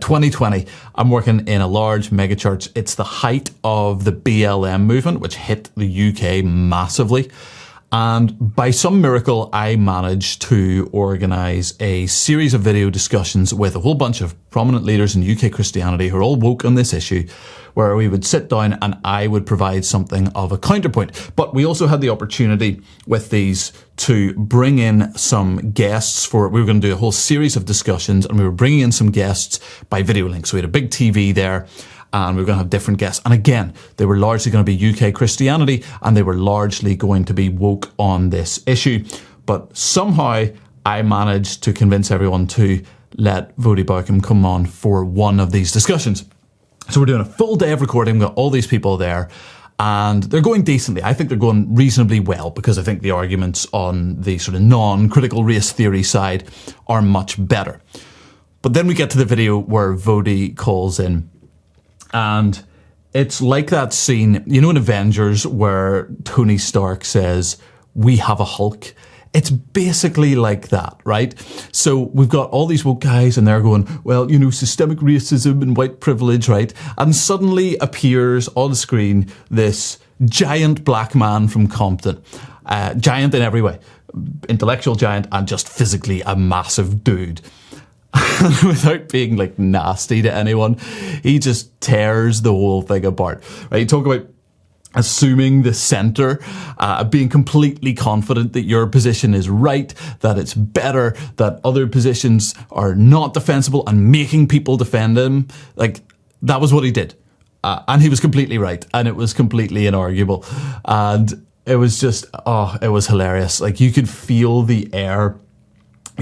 2020, I'm working in a large megachurch. It's the height of the BLM movement, which hit the UK massively. And by some miracle, I managed to organise a series of video discussions with a whole bunch of prominent leaders in UK Christianity who are all woke on this issue, where we would sit down and I would provide something of a counterpoint. But we also had the opportunity with these to bring in some guests we were going to do a whole series of discussions, and we were bringing in some guests by video link. So we had a big TV there, and we were going to have different guests. And again, they were largely going to be UK Christianity, and they were largely going to be woke on this issue. But somehow I managed to convince everyone to let Voddie Baucham come on for one of these discussions. So we're doing a full day of recording. We've got all these people there, and they're going decently. I think they're going reasonably well, because I think the arguments on the sort of non-critical race theory side are much better. But then we get to the video where Voddie calls in. And it's like that scene, you know, in Avengers where Tony Stark says, "We have a Hulk." It's basically like that, right? So we've got all these woke guys and they're going, well, you know, systemic racism and white privilege, right? And suddenly appears on the screen this giant black man from Compton, giant in every way, intellectual giant and just physically a massive dude. Without being like nasty to anyone, he just tears the whole thing apart. Right? You talk about assuming the center, being completely confident that your position is right, that it's better, that other positions are not defensible, and making people defend him. Like, that was what he did. And he was completely right. And it was completely inarguable. And it was just, it was hilarious. Like, you could feel the air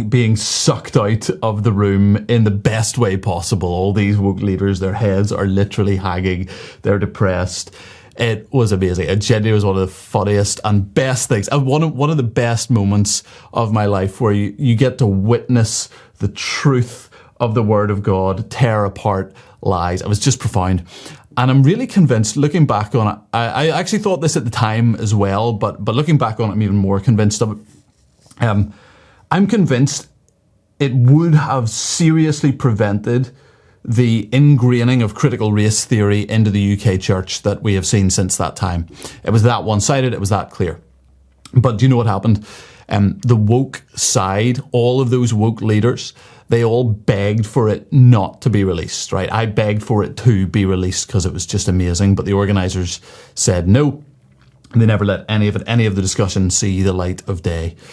being sucked out of the room in the best way possible. All these woke leaders, their heads are literally hanging. They're depressed. It was amazing. It genuinely was one of the funniest and best things. And one of the best moments of my life, where you get to witness the truth of the Word of God tear apart lies. It was just profound. And I'm really convinced, looking back on it, I actually thought this at the time as well, but looking back on it, I'm even more convinced of it. I'm convinced it would have seriously prevented the ingraining of critical race theory into the UK church that we have seen since that time. It was that one-sided, it was that clear. But do you know what happened? The woke side, all of those woke leaders, they all begged for it not to be released, right? I begged for it to be released because it was just amazing, but the organisers said no. And they never let any of the discussion see the light of day.